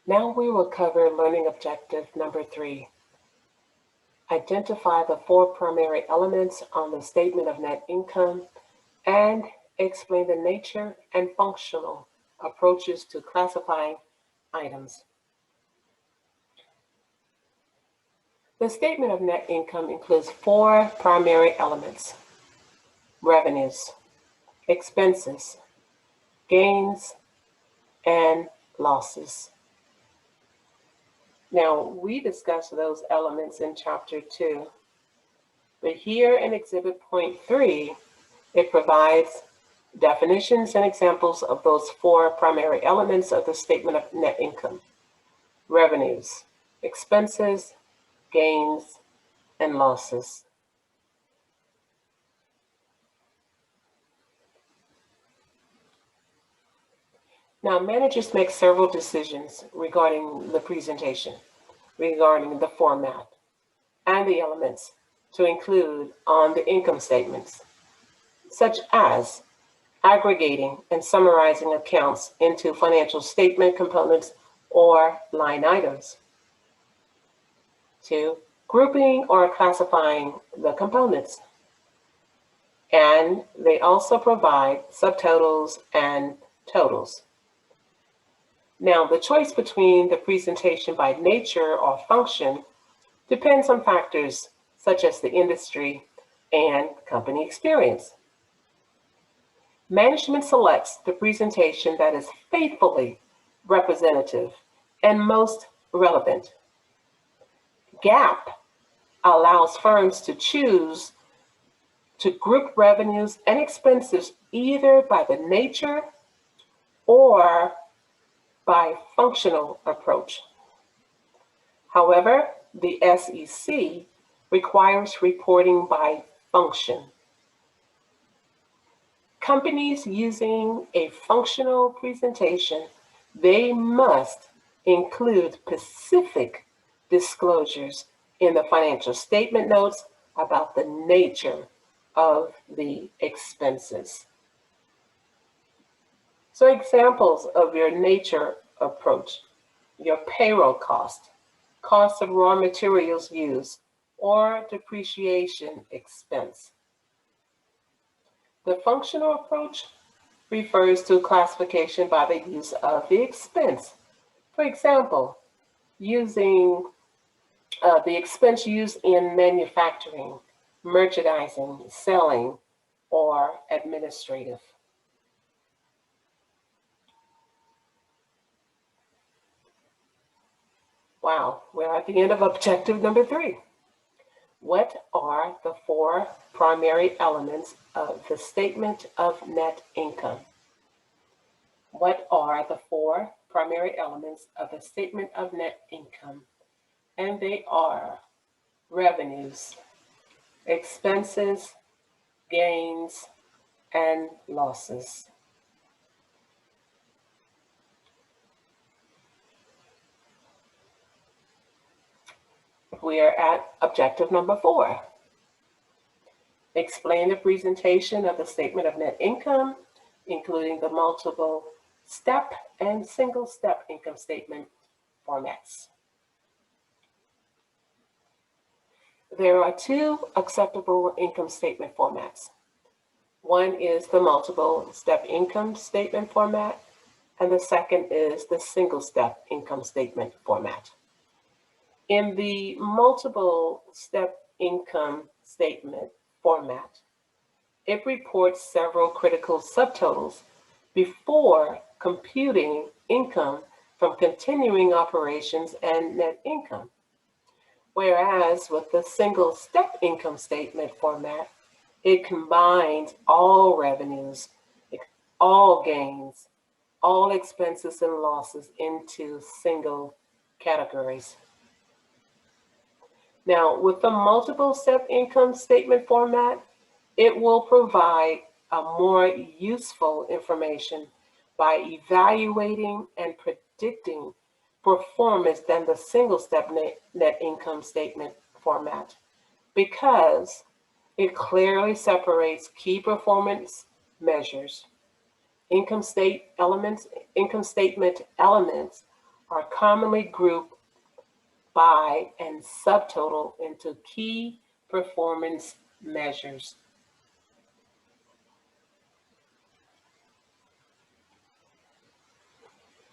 Now we will cover learning objective number 3. Identify the 4 primary elements on the statement of net income and explain the nature and functional approaches to classifying items. The statement of net income includes 4 primary elements: revenues, expenses, gains, and losses. Now, we discussed those elements in Chapter 2, but here in Exhibit Point 3, it provides definitions and examples of those 4 primary elements of the statement of net income: revenues, expenses, gains, and losses. Now, managers make several decisions regarding the presentation, regarding the format, and the elements to include on the income statements, such as aggregating and summarizing accounts into financial statement components or line items. 2, grouping or classifying the components. And they also provide subtotals and totals. Now, the choice between the presentation by nature or function depends on factors such as the industry and company experience. Management selects the presentation that is faithfully representative and most relevant. GAAP allows firms to choose to group revenues and expenses either by the nature or by functional approach. However, the SEC requires reporting by function. Companies using a functional presentation, they must include specific disclosures in the financial statement notes about the nature of the expenses. So examples of your nature approach: your payroll cost, cost of raw materials used, or depreciation expense. The functional approach refers to classification by the use of the expense. For example, using the expense used in manufacturing, merchandising, selling, or administrative. Wow, we're at the end of objective number 3. What are the 4 primary elements of the statement of net income? What are the 4 primary elements of the statement of net income? And they are revenues, expenses, gains, and losses. We are at objective number 4. Explain the presentation of the statement of net income, including the multiple step and single step income statement formats. There are 2 acceptable income statement formats. One is the multiple step income statement format, and the second is the single step income statement format. In the multiple step income statement format, it reports several critical subtotals before computing income from continuing operations and net income. Whereas with the single step income statement format, it combines all revenues, all gains, all expenses and losses into single categories. Now, with the multiple step income statement format, it will provide a more useful information by evaluating and predicting performance than the single step net income statement format, because it clearly separates key performance measures. Income statement elements are commonly grouped by and subtotal into key performance measures.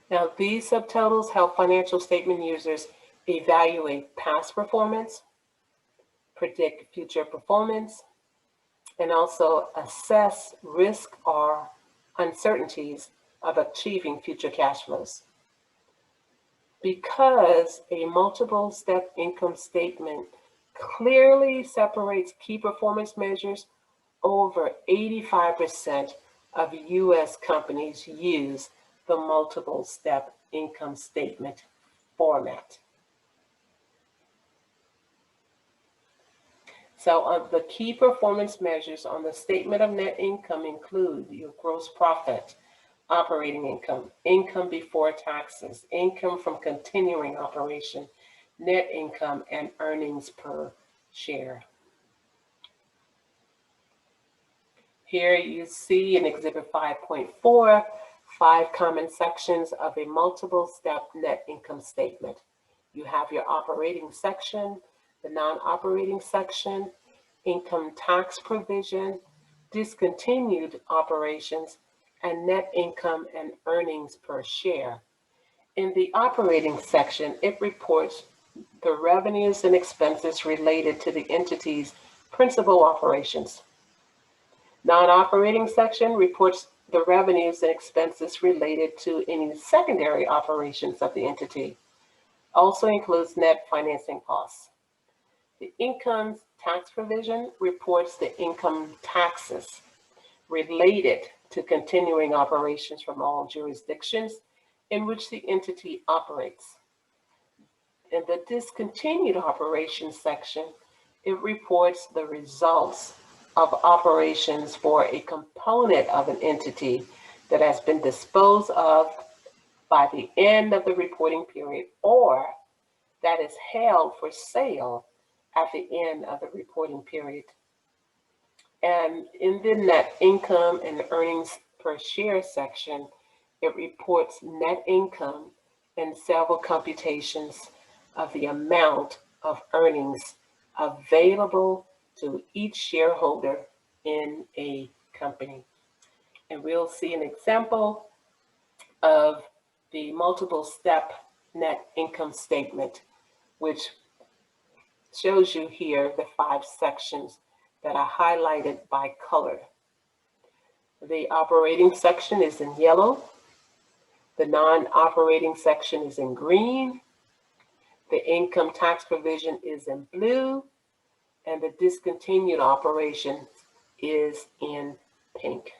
Now, these subtotals help financial statement users evaluate past performance, predict future performance, and also assess risk or uncertainties of achieving future cash flows. Because a multiple step income statement clearly separates key performance measures, over 85% of US companies use the multiple step income statement format. So the key performance measures on the statement of net income include your gross profit, operating income, income before taxes, income from continuing operation, net income, and earnings per share. Here you see in Exhibit 5.4, 5 common sections of a multiple step net income statement. You have your operating section, the non-operating section, income tax provision, discontinued operations, and net income and earnings per share. In the operating section, it reports the revenues and expenses related to the entity's principal operations. Non-operating section reports the revenues and expenses related to any secondary operations of the entity. Also includes net financing costs. The income tax provision reports the income taxes related to continuing operations from all jurisdictions in which the entity operates. In the discontinued operations section, it reports the results of operations for a component of an entity that has been disposed of by the end of the reporting period or that is held for sale at the end of the reporting period. And in the net income and earnings per share section, it reports net income and several computations of the amount of earnings available to each shareholder in a company. And we'll see an example of the multiple step net income statement, which shows you here the 5 sections that are highlighted by color. The operating section is in yellow. The non-operating section is in green. The income tax provision is in blue. And the discontinued operation is in pink.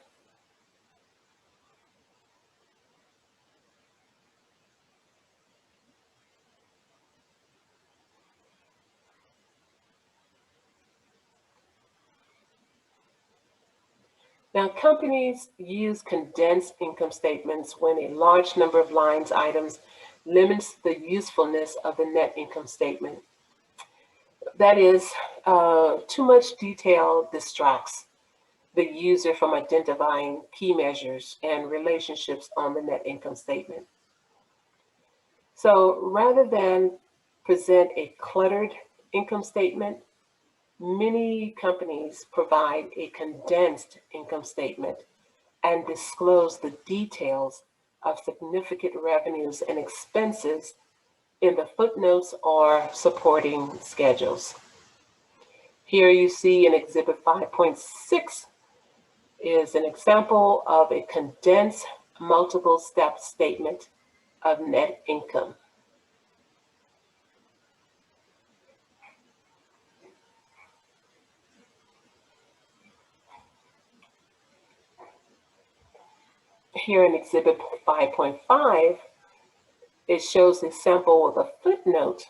Now, companies use condensed income statements when a large number of lines items limits the usefulness of the net income statement. That is, too much detail distracts the user from identifying key measures and relationships on the net income statement. So rather than present a cluttered income statement, many companies provide a condensed income statement and disclose the details of significant revenues and expenses in the footnotes or supporting schedules. Here you see in Exhibit 5.6 is an example of a condensed multiple step statement of net income. Here in Exhibit 5.5, it shows a sample of a footnote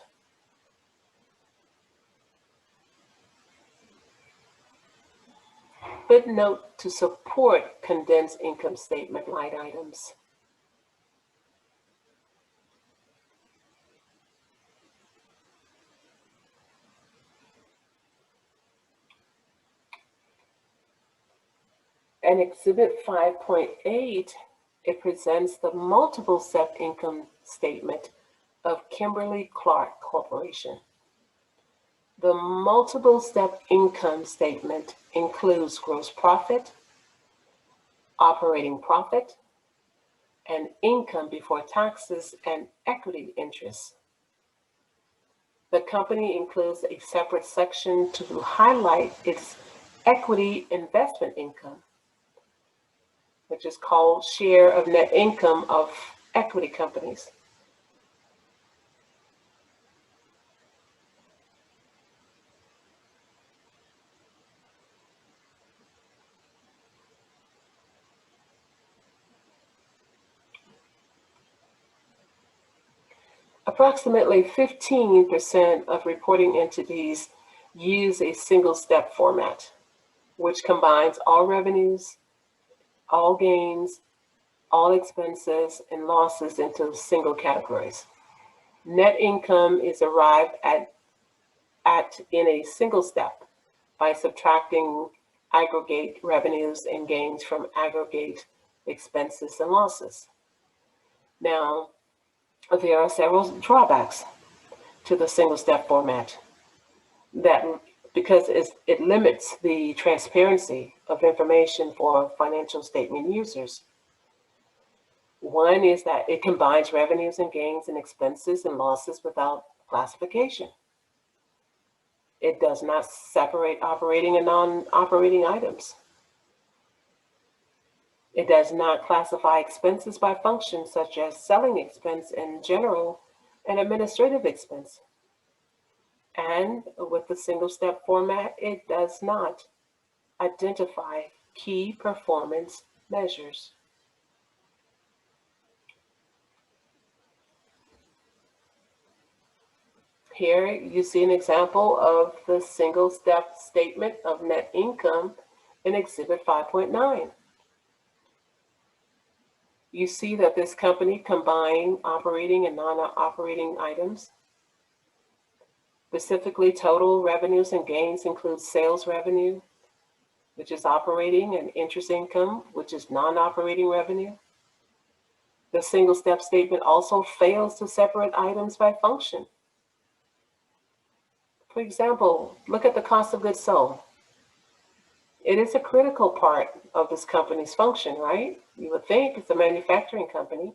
to support condensed income statement line items. And Exhibit 5.8, it presents the multiple step income statement of Kimberly Clark Corporation. The multiple step income statement includes gross profit, operating profit, and income before taxes and equity interest. The company includes a separate section to highlight its equity investment income, which is called share of net income of equity companies. Approximately 15% of reporting entities use a single-step format, which combines all revenues, all gains, all expenses, and losses into single categories. Net income is arrived at in a single step by subtracting aggregate revenues and gains from aggregate expenses and losses. Now, there are several drawbacks to the single step format that because it limits the transparency of information for financial statement users. One is that it combines revenues and gains and expenses and losses without classification. It does not separate operating and non-operating items. It does not classify expenses by function, such as selling expense and general and administrative expense. And with the single-step format, it does not identify key performance measures. Here you see an example of the single-step statement of net income in Exhibit 5.9. You see that this company combined operating and non-operating items. Specifically, total revenues and gains include sales revenue, which is operating, and interest income, which is non-operating revenue. The single-step statement also fails to separate items by function. For example, look at the cost of goods sold. It is a critical part of this company's function, right? You would think it's a manufacturing company.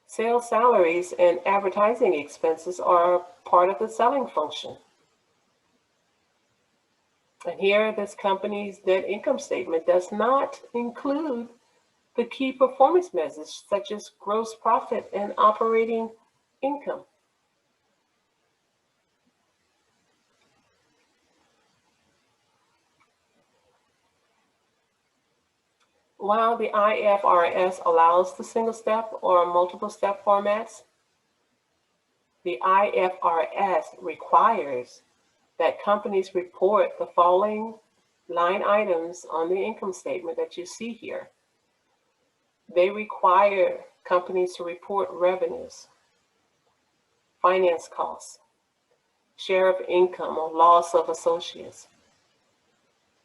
Sales salaries and advertising expenses are part of the selling function. And here, this company's net income statement does not include the key performance measures such as gross profit and operating income. While the IFRS allows the single step or multiple step formats, the IFRS requires that companies report the following line items on the income statement that you see here. They require companies to report revenues, finance costs, share of income or loss of associates.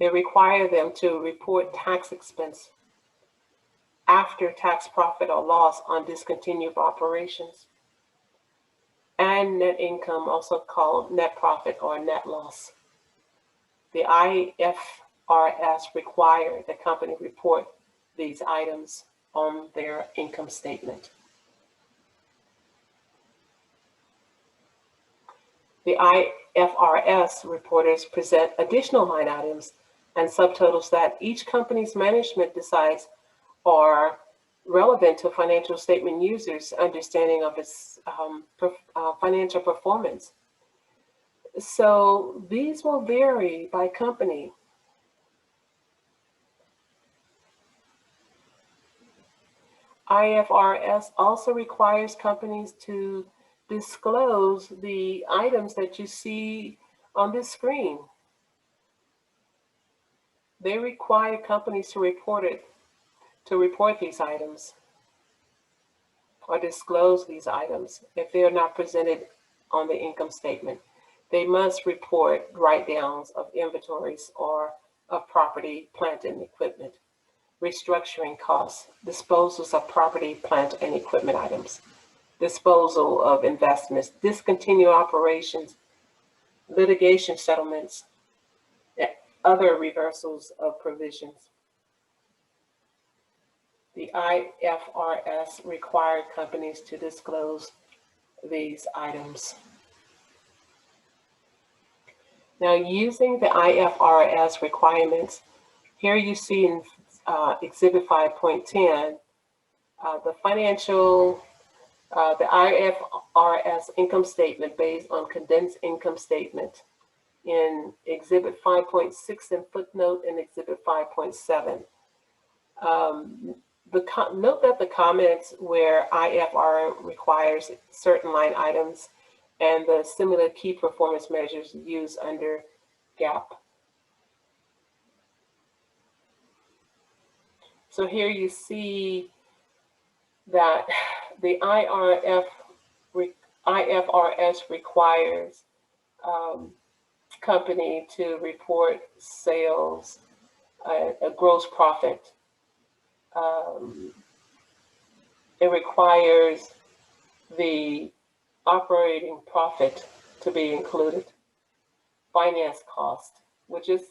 They require them to report tax expense, after tax profit or loss on discontinued operations, and net income, also called net profit or net loss. The IFRS require the company report these items on their income statement. The IFRS reporters present additional line items and subtotals that each company's management decides are relevant to financial statement users' understanding of its financial performance. So these will vary by company. IFRS also requires companies to disclose the items that you see on this screen. They require companies to report these items or disclose these items if they are not presented on the income statement. They must report write-downs of inventories or of property, plant, and equipment, restructuring costs, disposals of property, plant, and equipment items, disposal of investments, discontinued operations, litigation settlements, and other reversals of provisions. The IFRS required companies to disclose these items. Now, using the IFRS requirements, here you see in Exhibit 5.10, the IFRS income statement based on condensed income statement in Exhibit 5.6 and footnote in Exhibit 5.7. Note that the comments where IFR requires certain line items and the similar key performance measures used under GAAP. So here you see that the IFRS requires company to report sales, a gross profit. It requires the operating profit to be included, finance cost, which is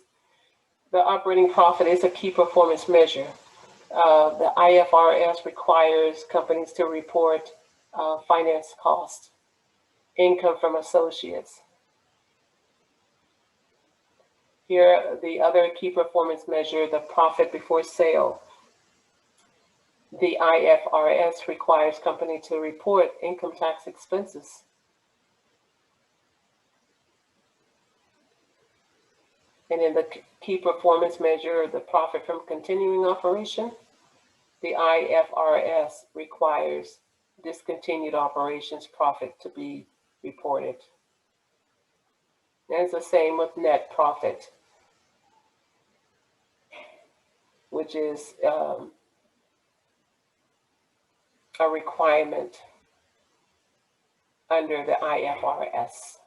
the operating profit is a key performance measure. The IFRS requires companies to report finance cost, income from associates. Here, the other key performance measure, the profit before sale. The IFRS requires company to report income tax expenses. And in the key performance measure, the profit from continuing operation, the IFRS requires discontinued operations profit to be reported. And it's the same with net profit, which is a requirement under the IFRS.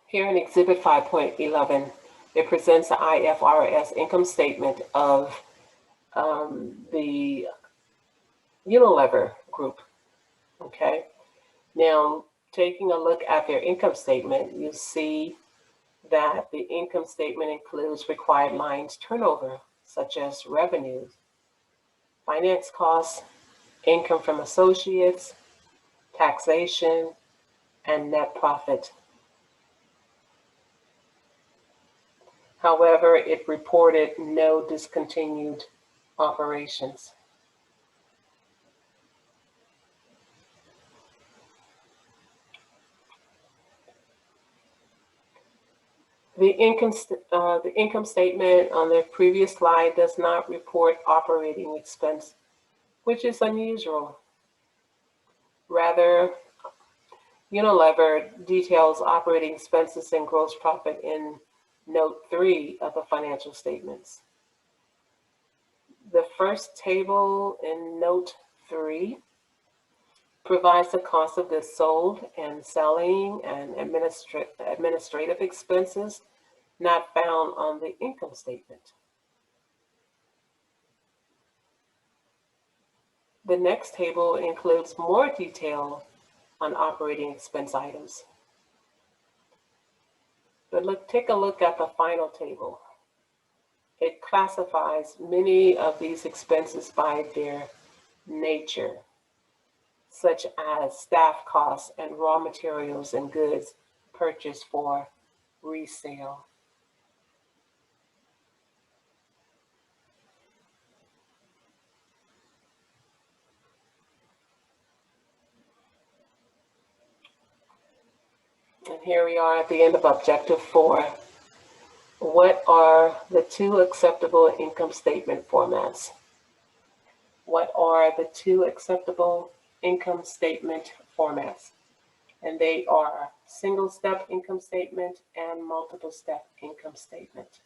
Here in Exhibit 5.11, it presents the IFRS income statement of the Unilever group. Okay, now taking a look at their income statement, you see that the income statement includes required lines turnover, such as revenues, finance costs, income from associates, taxation, and net profit. However, it reported no discontinued operations. The income statement on the previous slide does not report operating expense, which is unusual. Rather, Unilever details operating expenses and gross profit in Note 3 of the financial statements. The first table in Note 3 provides the cost of goods sold and selling and administrative expenses not found on the income statement. The next table includes more detail on operating expense items. But take a look at the final table. It classifies many of these expenses by their nature, such as staff costs and raw materials and goods purchased for resale. And here we are at the end of Objective 4. What are the two acceptable income statement formats? What are the two acceptable income statement formats? And they are single-step income statement and multiple-step income statement.